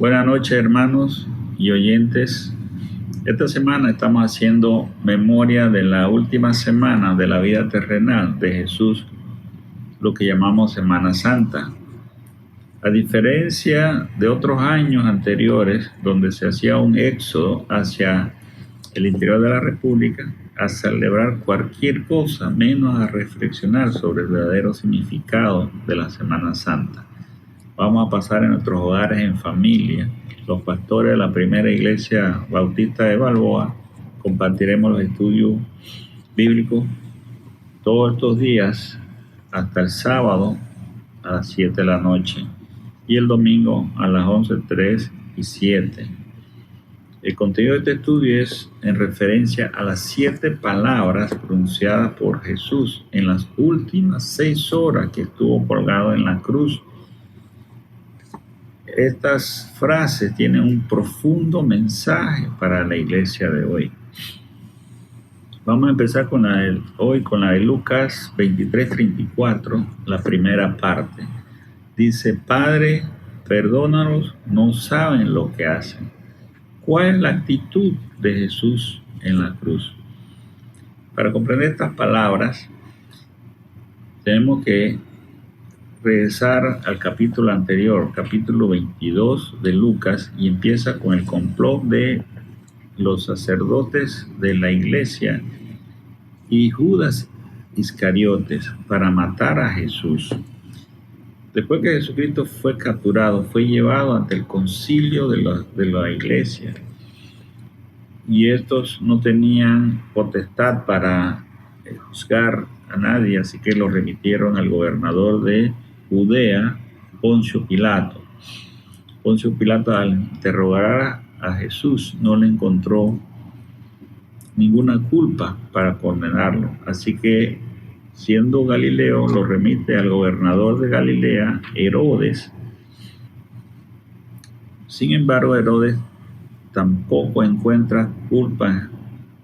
Buenas noches, hermanos y oyentes. Esta semana estamos haciendo memoria de la última semana de la vida terrenal de Jesús, lo que llamamos Semana Santa. A diferencia de otros años anteriores, donde se hacía un éxodo hacia el interior de la República a celebrar cualquier cosa, menos a reflexionar sobre el verdadero significado de la Semana Santa. Vamos a pasar en nuestros hogares en familia. Los pastores de la primera iglesia bautista de Balboa compartiremos los estudios bíblicos todos estos días hasta el sábado a las 7 de la noche y el domingo a las 11, 3 y 7. El contenido de este estudio es en referencia a las 7 palabras pronunciadas por Jesús en las últimas 6 horas que estuvo colgado en la cruz. Estas frases tienen un profundo mensaje para la iglesia de hoy. Vamos a empezar con la de Lucas 23:34, la primera parte. Dice: Padre, perdónalos, no saben lo que hacen. ¿Cuál es la actitud de Jesús en la cruz? Para comprender estas palabras, tenemos que regresar al capítulo anterior, capítulo 22 de Lucas, y empieza con el complot de los sacerdotes de la iglesia y Judas Iscariotes para matar a Jesús. Después que Jesucristo fue capturado, fue llevado ante el concilio de la iglesia, y estos no tenían potestad para juzgar a nadie, así que lo remitieron al gobernador de Judea, Poncio Pilato. Poncio Pilato, al interrogar a Jesús, no le encontró ninguna culpa para condenarlo, así que, siendo Galileo, lo remite al gobernador de Galilea, Herodes. Sin embargo, Herodes tampoco encuentra culpa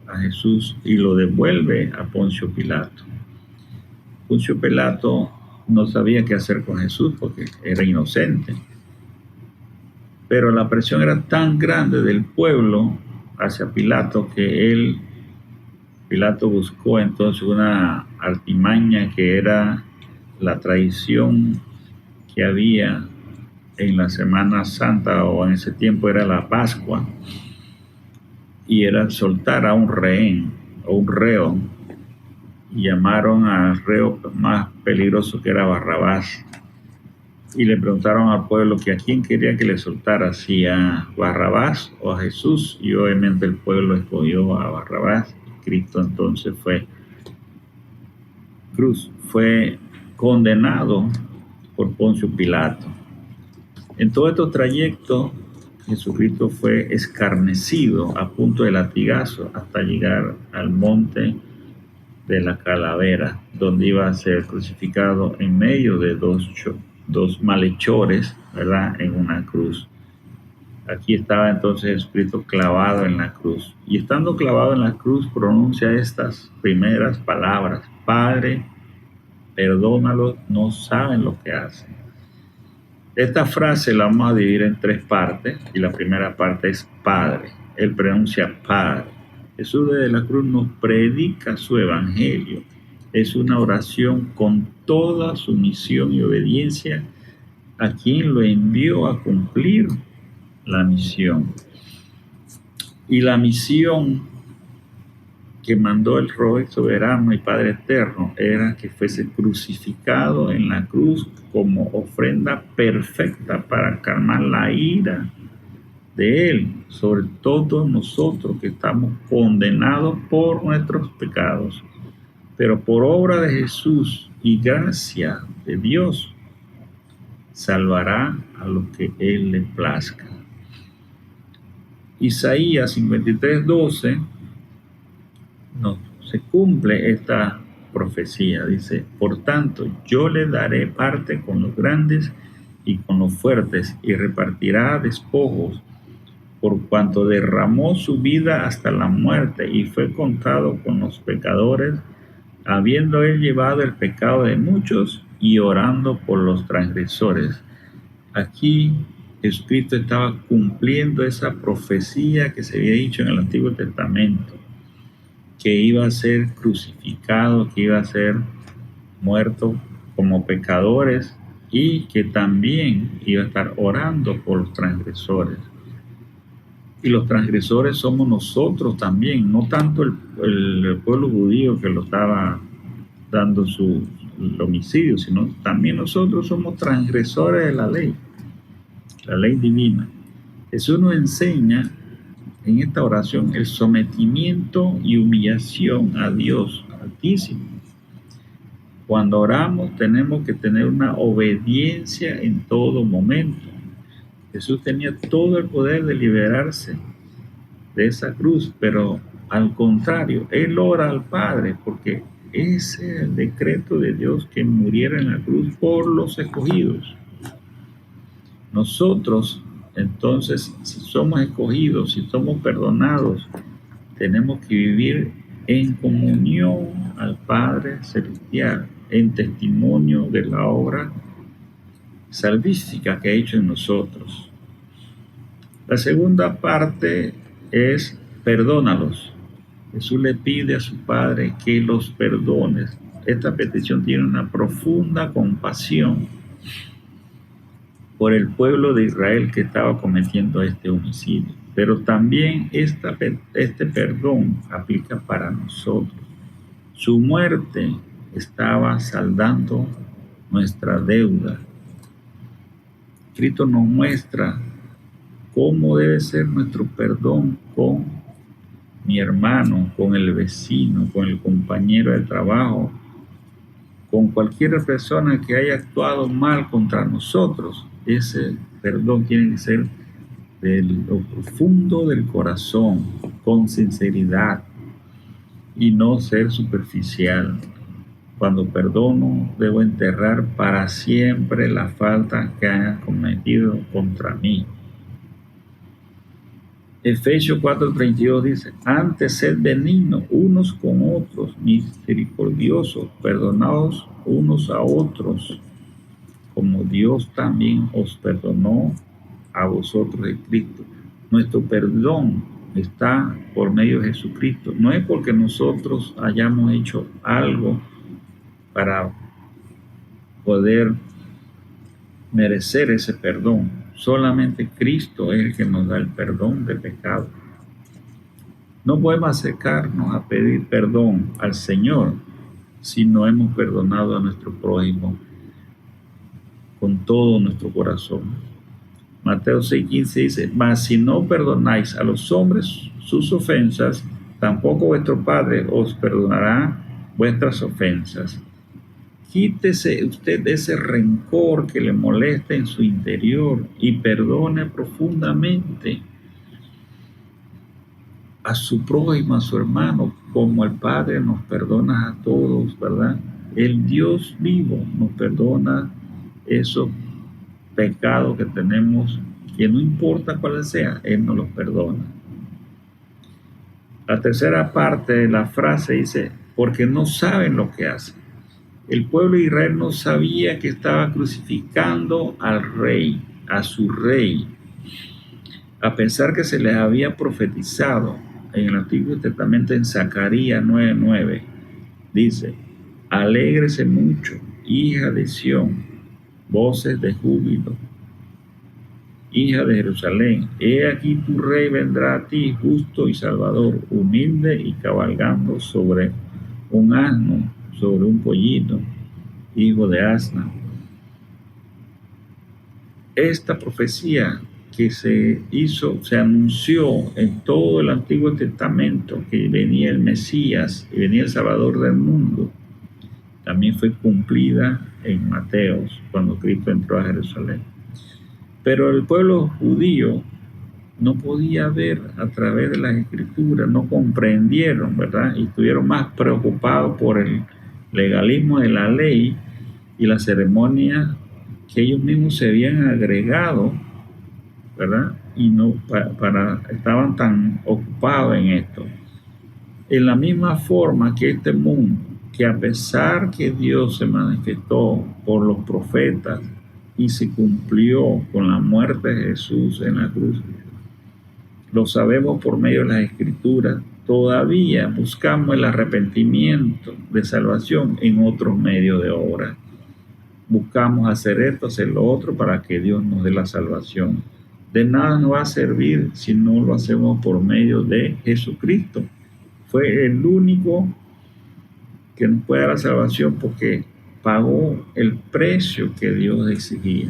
a Jesús y lo devuelve a Poncio Pilato. Poncio Pilato no sabía qué hacer con Jesús porque era inocente, pero la presión era tan grande del pueblo hacia Pilato que Pilato buscó entonces una artimaña, que era la tradición que había en la Semana Santa, o en ese tiempo era la Pascua, y era soltar a un rehén o un reo, y llamaron al reo más peligroso, que era Barrabás, y le preguntaron al pueblo que a quién quería que le soltara, si a Barrabás o a Jesús, y obviamente el pueblo escogió a Barrabás. Cristo entonces fue condenado por Poncio Pilato. En todo este trayecto, Jesucristo fue escarnecido a punto de latigazo hasta llegar al monte de la calavera, donde iba a ser crucificado en medio de dos malhechores, ¿verdad?, en una cruz. Aquí estaba entonces Jesucristo clavado en la cruz, y estando clavado en la cruz pronuncia estas primeras palabras: Padre, perdónalos, no saben lo que hacen. Esta frase la vamos a dividir en 3 partes, y la primera parte es Padre. Él pronuncia Padre. Jesús desde la cruz nos predica su evangelio. Es una oración con toda sumisión y obediencia a quien lo envió a cumplir la misión. Y la misión que mandó el Rey soberano y Padre eterno era que fuese crucificado en la cruz como ofrenda perfecta para calmar la ira de Él sobre todos nosotros que estamos condenados por nuestros pecados. Pero por obra de Jesús y gracia de Dios, salvará a los que Él le plazca. Isaías 53:12 se cumple esta profecía. Dice: por tanto, yo le daré parte con los grandes y con los fuertes, y repartirá despojos, por cuanto derramó su vida hasta la muerte y fue contado con los pecadores, habiendo él llevado el pecado de muchos y orando por los transgresores. Aquí Jesucristo estaba cumpliendo esa profecía que se había dicho en el Antiguo Testamento, que iba a ser crucificado, que iba a ser muerto como pecadores y que también iba a estar orando por los transgresores. Y los transgresores somos nosotros también, no tanto el pueblo judío que lo estaba dando el homicidio, sino también nosotros somos transgresores de la ley divina. Jesús nos enseña en esta oración el sometimiento y humillación a Dios Altísimo. Cuando oramos tenemos que tener una obediencia en todo momento. Jesús tenía todo el poder de liberarse de esa cruz, pero al contrario, Él ora al Padre porque ese es el decreto de Dios, que muriera en la cruz por los escogidos. Nosotros, entonces, si somos escogidos, si somos perdonados, tenemos que vivir en comunión al Padre Celestial, en testimonio de la obra salvífica que ha hecho en nosotros. La segunda parte es perdónalos. Jesús le pide a su Padre que los perdone. Esta petición tiene una profunda compasión por el pueblo de Israel que estaba cometiendo este homicidio. Pero también este perdón aplica para nosotros. Su muerte estaba saldando nuestra deuda. Cristo nos muestra cómo debe ser nuestro perdón con mi hermano, con el vecino, con el compañero de trabajo, con cualquier persona que haya actuado mal contra nosotros. Ese perdón tiene que ser de lo profundo del corazón, con sinceridad, y no ser superficial. Cuando perdono, debo enterrar para siempre la falta que hayan cometido contra mí. Efesios 4:32 dice: antes sed benignos unos con otros, misericordiosos, perdonaos unos a otros, como Dios también os perdonó a vosotros en Cristo. Nuestro perdón está por medio de Jesucristo. No es porque nosotros hayamos hecho algo para poder merecer ese perdón. Solamente Cristo es el que nos da el perdón de pecado. No podemos acercarnos a pedir perdón al Señor si no hemos perdonado a nuestro prójimo con todo nuestro corazón. Mateo 6:15 dice: mas si no perdonáis a los hombres sus ofensas, tampoco vuestro Padre os perdonará vuestras ofensas. Quítese usted de ese rencor que le molesta en su interior y perdone profundamente a su prójimo, a su hermano, como el Padre nos perdona a todos, ¿verdad? El Dios vivo nos perdona esos pecados que tenemos, que no importa cuál sea, Él nos los perdona. La tercera parte de la frase dice: porque no saben lo que hacen. El pueblo de Israel no sabía que estaba crucificando al rey, a su rey, a pesar que se les había profetizado en el Antiguo Testamento, en Zacarías 9:9, dice: alégrese mucho, hija de Sión, voces de júbilo, hija de Jerusalén, he aquí tu rey vendrá a ti, justo y salvador, humilde y cabalgando sobre un asno, sobre un pollino, hijo de asna. Esta profecía que se anunció en todo el Antiguo Testamento, que venía el Mesías y venía el Salvador del mundo, también fue cumplida en Mateos, cuando Cristo entró a Jerusalén. Pero el pueblo judío no podía ver a través de las Escrituras, no comprendieron, ¿verdad? Y estuvieron más preocupados por el legalismo de la ley y la ceremonia que ellos mismos se habían agregado, ¿verdad? Y no estaban tan ocupados en esto. En la misma forma que este mundo, que a pesar que Dios se manifestó por los profetas y se cumplió con la muerte de Jesús en la cruz. Lo sabemos por medio de las Escrituras. Todavía buscamos el arrepentimiento de salvación en otros medios de obra. Buscamos hacer esto, hacer lo otro para que Dios nos dé la salvación. De nada nos va a servir si no lo hacemos por medio de Jesucristo. Fue el único que nos puede dar la salvación porque pagó el precio que Dios exigía.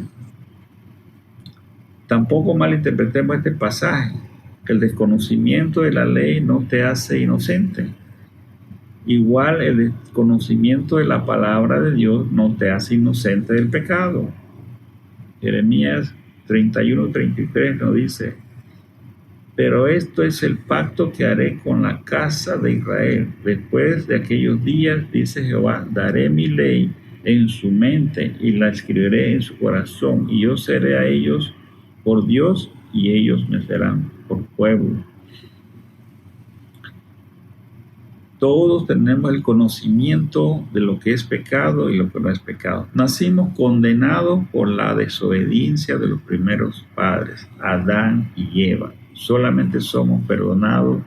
Tampoco malinterpretemos este pasaje, que el desconocimiento de la ley no te hace inocente. Igual el desconocimiento de la palabra de Dios no te hace inocente del pecado. Jeremías 31:33 nos dice: pero esto es el pacto que haré con la casa de Israel. Después de aquellos días, dice Jehová, daré mi ley en su mente y la escribiré en su corazón, y yo seré a ellos por Dios y ellos me serán por pueblo. Todos tenemos el conocimiento de lo que es pecado y lo que no es pecado. Nacimos condenados por la desobediencia de los primeros padres, Adán y Eva. Solamente somos perdonados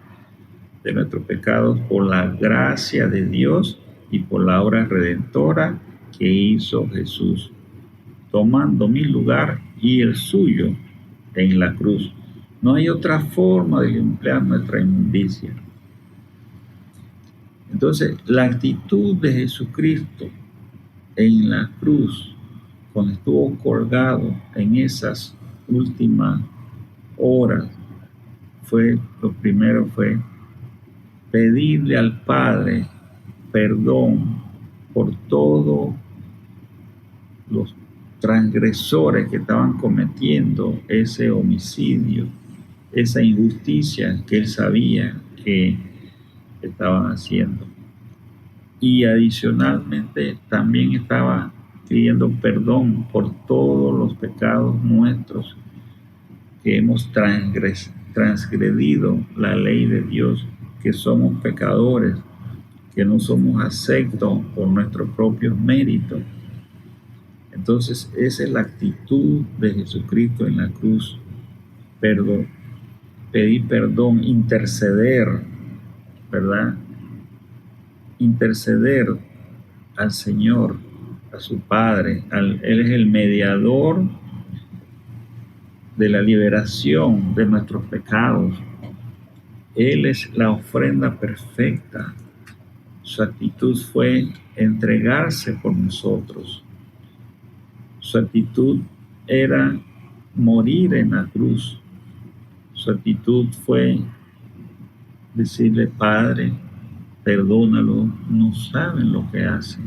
de nuestros pecados por la gracia de Dios y por la obra redentora que hizo Jesús, tomando mi lugar y el suyo en la cruz. No hay otra forma de limpiar nuestra inmundicia. Entonces, la actitud de Jesucristo en la cruz, cuando estuvo colgado en esas últimas horas, lo primero fue pedirle al Padre perdón por todos los transgresores que estaban cometiendo ese homicidio, esa injusticia que él sabía que estaban haciendo. Y adicionalmente también estaba pidiendo perdón por todos los pecados nuestros que hemos transgredido la ley de Dios, que somos pecadores, que no somos aceptos por nuestros propios méritos. Entonces esa es la actitud de Jesucristo en la cruz: pedir perdón, interceder, ¿verdad? Interceder al Señor, a su Padre. Él es el mediador de la liberación de nuestros pecados. Él es la ofrenda perfecta. Su actitud fue entregarse por nosotros. Su actitud era morir en la cruz. Su actitud fue decirle: Padre, perdónalo, no saben lo que hacen.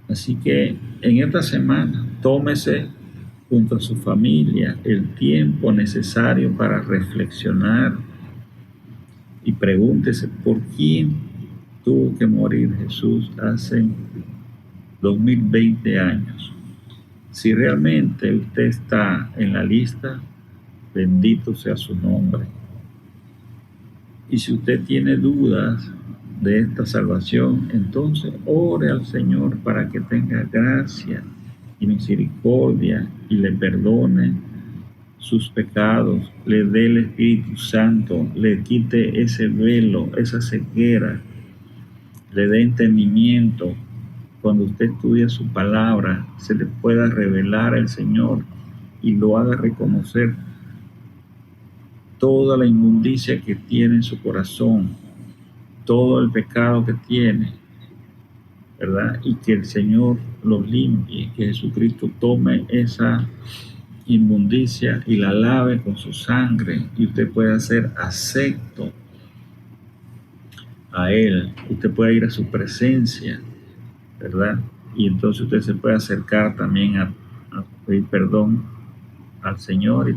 Así que en esta semana, tómese junto a su familia el tiempo necesario para reflexionar y pregúntese por quién tuvo que morir Jesús hace 2020 años. Si realmente usted está en la lista, bendito sea su nombre. Y si usted tiene dudas de esta salvación, entonces ore al Señor para que tenga gracia y misericordia y le perdone sus pecados, le dé el Espíritu Santo, le quite ese velo, esa ceguera, le dé entendimiento. Cuando usted estudia su palabra, se le pueda revelar al Señor y lo haga reconocer toda la inmundicia que tiene en su corazón, todo el pecado que tiene, ¿verdad? Y que el Señor los limpie, que Jesucristo tome esa inmundicia y la lave con su sangre, y usted pueda ser acepto a Él. Usted puede ir a su presencia, ¿verdad? Y entonces usted se puede acercar también a pedir perdón al Señor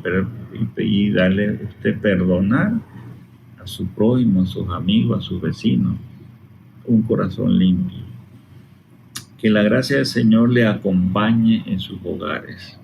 y darle usted perdonar a su prójimo, a sus amigos, a sus vecinos, un corazón limpio. Que la gracia del Señor le acompañe en sus hogares.